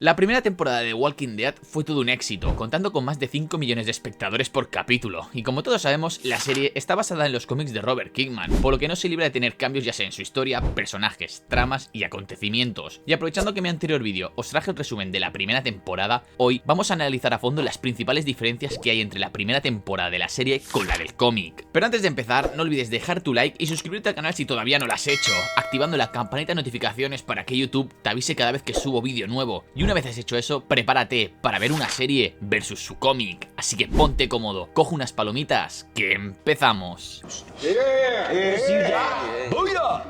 La primera temporada de The Walking Dead fue todo un éxito, contando con más de 5 millones de espectadores por capítulo, y como todos sabemos, la serie está basada en los cómics de Robert Kirkman, por lo que no se libra de tener cambios ya sea en su historia, personajes, tramas y acontecimientos. Y aprovechando que en mi anterior vídeo os traje el resumen de la primera temporada, hoy vamos a analizar a fondo las principales diferencias que hay entre la primera temporada de la serie con la del cómic. Pero antes de empezar, no olvides dejar tu like y suscribirte al canal si todavía no lo has hecho, activando la campanita de notificaciones para que YouTube te avise cada vez que subo vídeo nuevo. Y una vez has hecho eso, prepárate para ver una serie versus su cómic. Así que ponte cómodo, coge unas palomitas, que empezamos.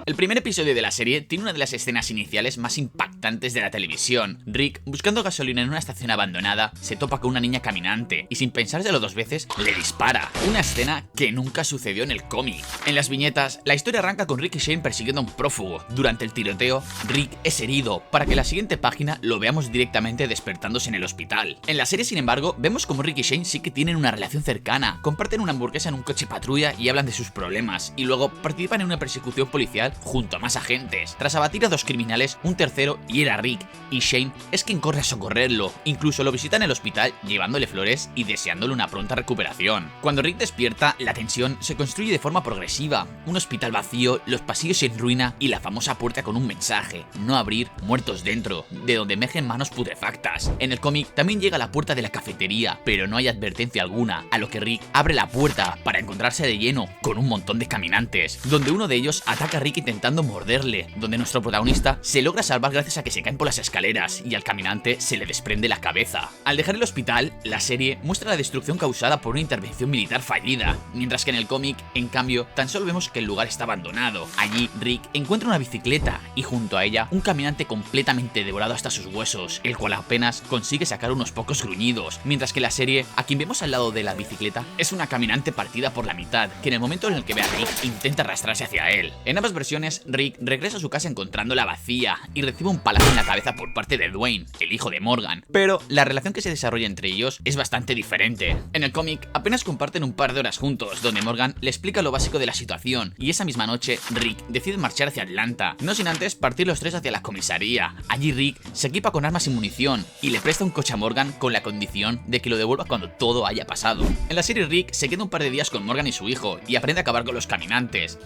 El primer episodio de la serie tiene una de las escenas iniciales más impactantes de la televisión. Rick, buscando gasolina en una estación abandonada, se topa con una niña caminante y sin pensárselo dos veces, le dispara. Una escena que nunca sucedió en el cómic. En las viñetas, la historia arranca con Rick y Shane persiguiendo a un prófugo. Durante el tiroteo, Rick es herido, para que en la siguiente página lo veamos directamente despertándose en el hospital. En la serie, sin embargo, vemos como Rick y Shane sí que tienen una relación cercana, comparten una hamburguesa en un coche patrulla y hablan de sus problemas, y luego participan en una persecución policial junto a más agentes. Tras abatir a dos criminales, un tercero hiere a Rick, y Shane es quien corre a socorrerlo, incluso lo visita en el hospital llevándole flores y deseándole una pronta recuperación. Cuando Rick despierta, la tensión se construye de forma progresiva, un hospital vacío, los pasillos en ruina y la famosa puerta con un mensaje: no abrir, muertos dentro, de donde emergen manos putrefactas. En el cómic también llega a la puerta de la cafetería, pero no hay advertencia alguna, a lo que Rick abre la puerta para encontrarse de lleno con un montón de caminantes, donde uno de ellos ataca a Rick intentando morderle, donde nuestro protagonista se logra salvar gracias a que se caen por las escaleras y al caminante se le desprende la cabeza. Al dejar el hospital, la serie muestra la destrucción causada por una intervención militar fallida, mientras que en el cómic, en cambio, tan solo vemos que el lugar está abandonado. Allí, Rick encuentra una bicicleta y junto a ella un caminante completamente devorado hasta sus huesos, el cual apenas consigue sacar unos pocos gruñidos, mientras que la serie, a quien vemos al lado de la bicicleta, es una caminante partida por la mitad, que en el momento en el que ve a Rick intenta arrastrarse hacia él. En ambas versiones, Rick regresa a su casa encontrándola vacía y recibe un palazo en la cabeza por parte de Dwayne, el hijo de Morgan, pero la relación que se desarrolla entre ellos es bastante diferente. En el cómic apenas comparten un par de horas juntos, donde Morgan le explica lo básico de la situación, y esa misma noche Rick decide marchar hacia Atlanta, no sin antes partir los tres hacia la comisaría. Allí Rick se equipa con armas y munición y le presta un coche a Morgan con la condición de que lo devuelva cuando todo haya pasado. En la serie, Rick se queda un par de días con Morgan y su hijo y aprende a acabar con los caminantes.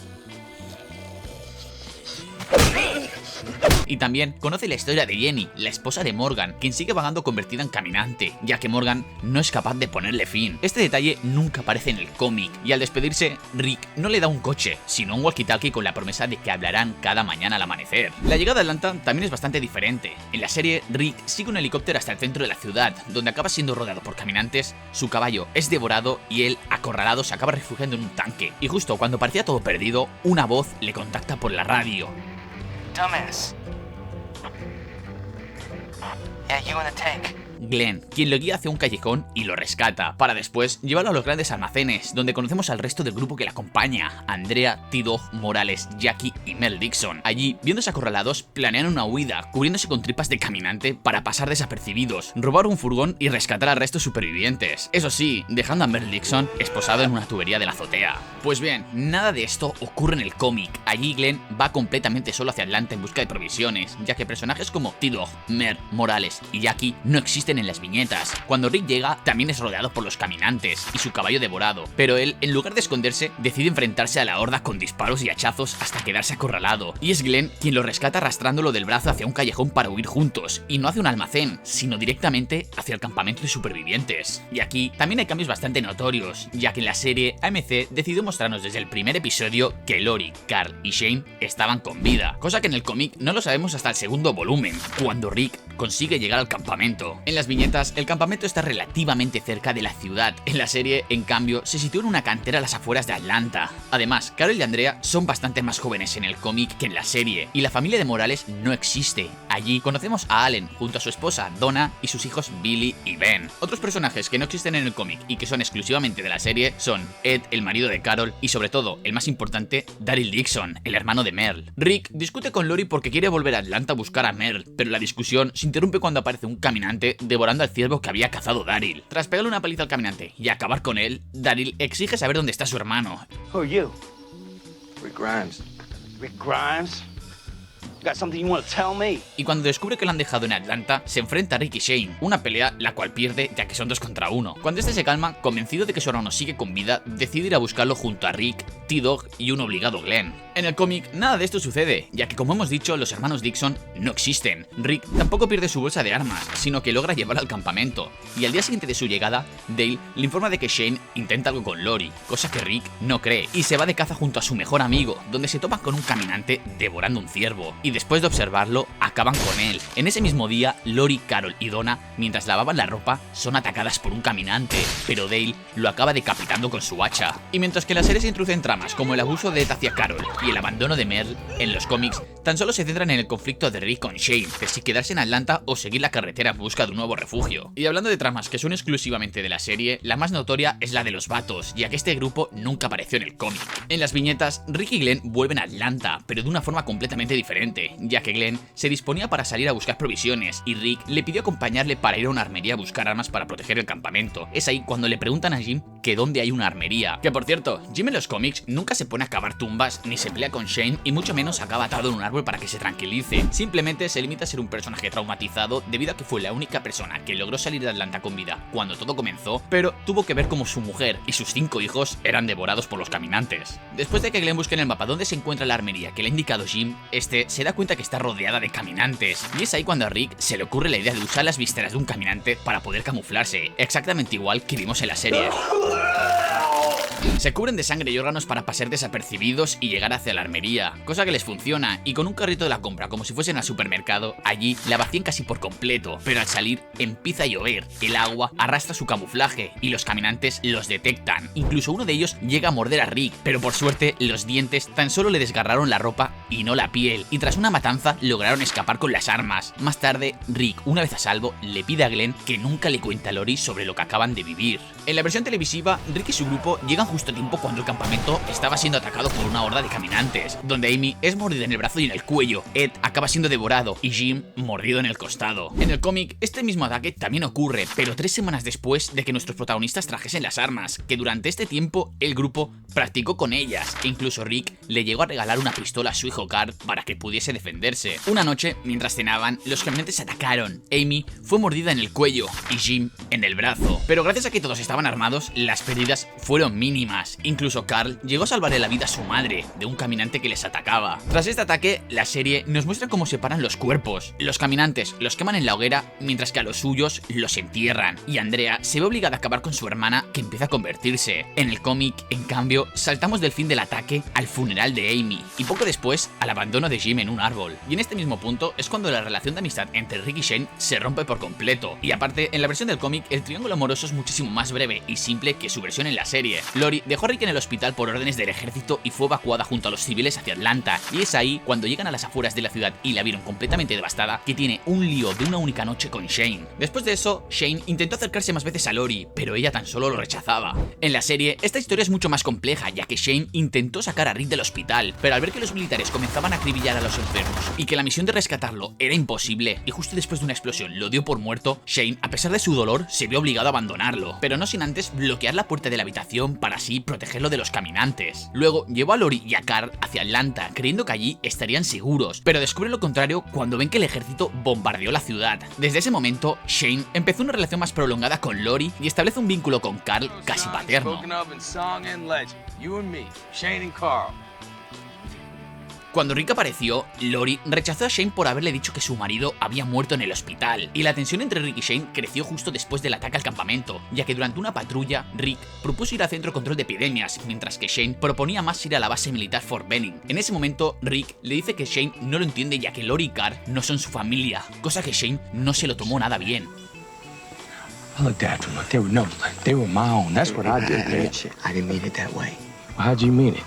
Y también conoce la historia de Jenny, la esposa de Morgan, quien sigue vagando convertida en caminante, ya que Morgan no es capaz de ponerle fin. Este detalle nunca aparece en el cómic, y al despedirse, Rick no le da un coche, sino un walkie-talkie con la promesa de que hablarán cada mañana al amanecer. La llegada a Atlanta también es bastante diferente. En la serie, Rick sigue un helicóptero hasta el centro de la ciudad, donde acaba siendo rodeado por caminantes, su caballo es devorado y él, acorralado, se acaba refugiando en un tanque. Y justo cuando parecía todo perdido, una voz le contacta por la radio. Dumbass. Yeah, you in the tank. Glenn, quien lo guía hacia un callejón y lo rescata, para después llevarlo a los grandes almacenes, donde conocemos al resto del grupo que le acompaña: Andrea, T-Dog, Morales, Jackie y Mel Dixon. Allí, viéndose acorralados, planean una huida, cubriéndose con tripas de caminante para pasar desapercibidos, robar un furgón y rescatar al resto supervivientes. Eso sí, dejando a Mel Dixon esposado en una tubería de la azotea. Pues bien, nada de esto ocurre en el cómic. Allí Glenn va completamente solo hacia Atlanta en busca de provisiones, ya que personajes como T-Dog, Mel, Morales y Jackie no existen en las viñetas. Cuando Rick llega, también es rodeado por los caminantes y su caballo devorado, pero él, en lugar de esconderse, decide enfrentarse a la horda con disparos y hachazos hasta quedarse acorralado, y es Glenn quien lo rescata arrastrándolo del brazo hacia un callejón para huir juntos, y no hacia un almacén, sino directamente hacia el campamento de supervivientes. Y aquí también hay cambios bastante notorios, ya que en la serie AMC decidió mostrarnos desde el primer episodio que Lori, Carl y Shane estaban con vida, cosa que en el cómic no lo sabemos hasta el segundo volumen, cuando Rick consigue llegar al campamento. En las viñetas, el campamento está relativamente cerca de la ciudad. En la serie, en cambio, se sitúa en una cantera a las afueras de Atlanta. Además, Carol y Andrea son bastante más jóvenes en el cómic que en la serie, y la familia de Morales no existe. Allí conocemos a Allen junto a su esposa Donna y sus hijos Billy y Ben. Otros personajes que no existen en el cómic y que son exclusivamente de la serie son Ed, el marido de Carol, y sobre todo, el más importante, Daryl Dixon, el hermano de Merle. Rick discute con Lori porque quiere volver a Atlanta a buscar a Merle, pero la discusión se interrumpe cuando aparece un caminante devorando al ciervo que había cazado Daryl. Tras pegarle una paliza al caminante y acabar con él, Daryl exige saber dónde está su hermano. Who are you? Rick Grimes. Rick Grimes? Got something you want to tell me? Y cuando descubre que lo han dejado en Atlanta, se enfrenta a Rick y Shane, una pelea la cual pierde ya que son 2 contra 1. Cuando este se calma, convencido de que su hermano sigue con vida, decide ir a buscarlo junto a Rick, T-Dog y un obligado Glenn. En el cómic, nada de esto sucede, ya que como hemos dicho, los hermanos Dixon no existen. Rick tampoco pierde su bolsa de armas, sino que logra llevarla al campamento, y al día siguiente de su llegada, Dale le informa de que Shane intenta algo con Lori, cosa que Rick no cree, y se va de caza junto a su mejor amigo, donde se topan con un caminante devorando un ciervo, y después de observarlo, acaban con él. En ese mismo día, Lori, Carol y Donna, mientras lavaban la ropa, son atacadas por un caminante, pero Dale lo acaba decapitando con su hacha. Y mientras que la serie se introduce en tramas como el abuso de Ed hacia Carol y el abandono de Merle, en los cómics tan solo se centran en el conflicto de Rick con Shane, de si quedarse en Atlanta o seguir la carretera en busca de un nuevo refugio. Y hablando de tramas que son exclusivamente de la serie, la más notoria es la de los vatos, ya que este grupo nunca apareció en el cómic. En las viñetas, Rick y Glenn vuelven a Atlanta, pero de una forma completamente diferente, ya que Glenn se disponía para salir a buscar provisiones y Rick le pidió acompañarle para ir a una armería a buscar armas para proteger el campamento. Es ahí cuando le preguntan a Jim que dónde hay una armería. Que por cierto, Jim en los cómics nunca se pone a cavar tumbas, ni se pelea con Shane y mucho menos acaba atado en un árbol para que se tranquilice. Simplemente se limita a ser un personaje traumatizado debido a que fue la única persona que logró salir de Atlanta con vida cuando todo comenzó, pero tuvo que ver cómo su mujer y sus 5 hijos eran devorados por los caminantes. Después de que Glenn busque en el mapa dónde se encuentra la armería que le ha indicado Jim, este se da cuenta que está rodeada de caminantes, y es ahí cuando a Rick se le ocurre la idea de usar las vísceras de un caminante para poder camuflarse, exactamente igual que vimos en la serie. Se cubren de sangre y órganos para pasar desapercibidos y llegar hacia la armería, cosa que les funciona, y con un carrito de la compra como si fuesen al supermercado, allí la vacían casi por completo, pero al salir empieza a llover, el agua arrastra su camuflaje y los caminantes los detectan. Incluso uno de ellos llega a morder a Rick, pero por suerte los dientes tan solo le desgarraron la ropa y no la piel, y tras una matanza lograron escapar con las armas. Más tarde, Rick, una vez a salvo, le pide a Glenn que nunca le cuente a Lori sobre lo que acaban de vivir. En la versión televisiva, Rick y su grupo llegan justo a tiempo cuando el campamento estaba siendo atacado por una horda de caminantes, donde Amy es mordida en el brazo y en el cuello, Ed acaba siendo devorado y Jim mordido en el costado. En el cómic, este mismo ataque también ocurre, pero 3 semanas después de que nuestros protagonistas trajesen las armas, que durante este tiempo el grupo practicó con ellas, e incluso Rick le llegó a regalar una pistola a su hijo Carl para que pudiese defenderse. Una noche, mientras cenaban, los caminantes atacaron. Amy fue mordida en el cuello y Jim en el brazo, pero gracias a que todos estaban armados, las pérdidas fueron mínimas. Incluso Carl llegó a salvarle la vida a su madre de un caminante que les atacaba. Tras este ataque, la serie nos muestra cómo separan los cuerpos. Los caminantes los queman en la hoguera, mientras que a los suyos los entierran, y Andrea se ve obligada a acabar con su hermana, que empieza a convertirse. En el cómic, en cambio, saltamos del fin del ataque al funeral de Amy, y poco después al abandono de Jim en un árbol. Y en este mismo punto es cuando la relación de amistad entre Rick y Shane se rompe por completo. Y aparte, en la versión del cómic, el triángulo amoroso es muchísimo más breve y simple que su versión en la serie. Lori dejó a Rick en el hospital por órdenes del ejército y fue evacuada junto a los civiles hacia Atlanta, y es ahí cuando llegan a las afueras de la ciudad y la vieron completamente devastada, que tiene un lío de una única noche con Shane. Después de eso, Shane intentó acercarse más veces a Lori, pero ella tan solo lo rechazaba. En la serie, esta historia es mucho más compleja, ya que Shane intentó sacar a Rick del hospital, pero al ver que los militares comenzaban a acribillar a los enfermos y que la misión de rescatarlo era imposible, y justo después de una explosión lo dio por muerto, Shane, a pesar de su dolor, se vio obligado a abandonarlo, pero no sin antes bloquear la puerta de la habitación para así protegerlo de los caminantes. Luego llevó a Lori y a Carl hacia Atlanta, creyendo que allí estarían seguros, pero descubre lo contrario cuando ven que el ejército bombardeó la ciudad. Desde ese momento, Shane empezó una relación más prolongada con Lori y establece un vínculo con Carl casi paterno. Cuando Rick apareció, Lori rechazó a Shane por haberle dicho que su marido había muerto en el hospital, y la tensión entre Rick y Shane creció justo después del ataque al campamento, ya que durante una patrulla, Rick propuso ir al centro de control de epidemias, mientras que Shane proponía más ir a la base militar Fort Benning. En ese momento, Rick le dice que Shane no lo entiende, ya que Lori y Carl no son su familia, cosa que Shane no se lo tomó nada bien. I looked after them like they were no, like they were my own. That's what I did, man. I didn't mean it that way. How'd you mean it?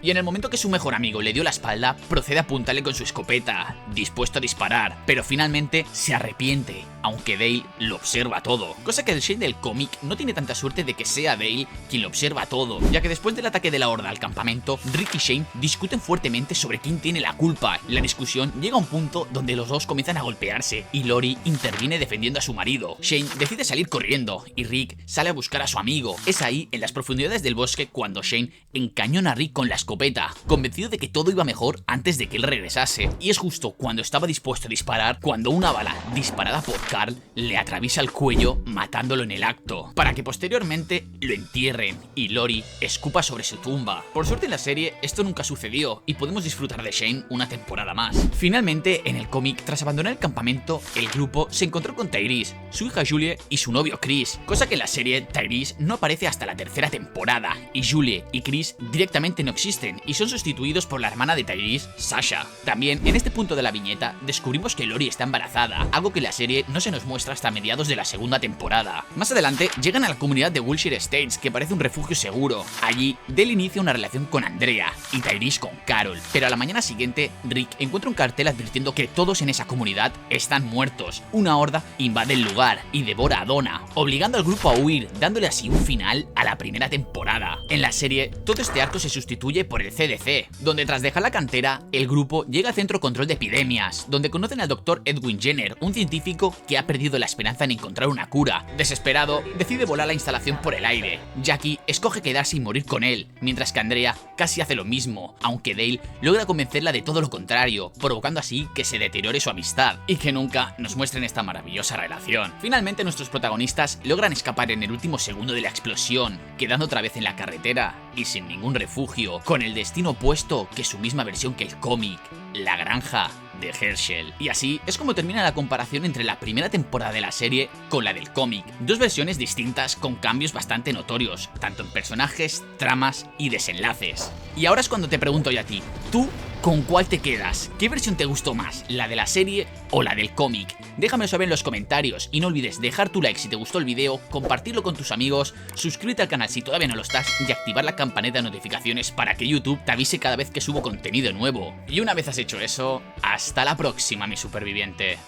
Y en el momento que su mejor amigo le dio la espalda, procede a apuntarle con su escopeta, dispuesto a disparar, pero finalmente se arrepiente aunque Dale lo observa todo, cosa que el Shane del cómic no tiene tanta suerte de que sea Dale quien lo observa todo, ya que después del ataque de la horda al campamento, Rick y Shane discuten fuertemente sobre quién tiene la culpa. La discusión llega a un punto donde los dos comienzan a golpearse y Lori interviene defendiendo a su marido. Shane decide salir corriendo y Rick sale a buscar a su amigo. Es ahí, en las profundidades del bosque, cuando Shane encañona a Rick con la escopeta, convencido de que todo iba mejor antes de que él regresase. Y es justo cuando estaba dispuesto a disparar, cuando una bala disparada por Carl le atraviesa el cuello, matándolo en el acto, para que posteriormente lo entierren y Lori escupa sobre su tumba. Por suerte en la serie esto nunca sucedió y podemos disfrutar de Shane una temporada más. Finalmente, en el cómic, tras abandonar el campamento, el grupo se encontró con Tyrese, su hija Julie y su novio Chris, cosa que en la serie Tyrese no aparece hasta la tercera temporada y Julie y Chris directamente no existen y son sustituidos por la hermana de Tyrese, Sasha. También en este punto de la viñeta descubrimos que Lori está embarazada, algo que en la serie no se nos muestra hasta mediados de la segunda temporada. Más adelante llegan a la comunidad de Wilshire Estates, que parece un refugio seguro. Allí Dale inicia una relación con Andrea y Tyrese con Carol, pero a la mañana siguiente Rick encuentra un cartel advirtiendo que todos en esa comunidad están muertos. Una horda invade el lugar y devora a Donna, obligando al grupo a huir, dándole así un final a la primera temporada. En la serie, todo este arco se sustituye por el CDC, donde tras dejar la cantera, el grupo llega al Centro Control de Epidemias, donde conocen al Dr. Edwin Jenner, un científico que ha perdido la esperanza en encontrar una cura. Desesperado, decide volar la instalación por el aire. Jackie escoge quedarse y morir con él, mientras que Andrea casi hace lo mismo, aunque Dale logra convencerla de todo lo contrario, provocando así que se deteriore su amistad y que nunca nos muestren esta maravillosa relación. Finalmente nuestros protagonistas logran escapar en el último segundo de la explosión, quedando otra vez en la carretera y sin ningún refugio, con el destino opuesto que su misma versión que el cómic, la granja de Herschel. Y así es como termina la comparación entre la primera temporada de la serie con la del cómic. Dos versiones distintas con cambios bastante notorios, tanto en personajes, tramas y desenlaces. Y ahora es cuando te pregunto yo a ti, ¿tú con cuál te quedas? ¿Qué versión te gustó más? ¿La de la serie o la del cómic? Déjamelo saber en los comentarios y no olvides dejar tu like si te gustó el video, compartirlo con tus amigos, suscríbete al canal si todavía no lo estás y activar la campaneta de notificaciones para que YouTube te avise cada vez que subo contenido nuevo. Y una vez has hecho eso, hasta la próxima, mi superviviente.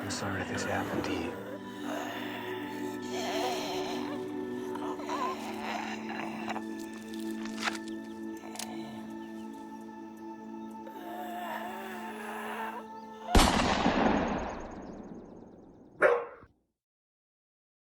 I'm sorry this happened to you.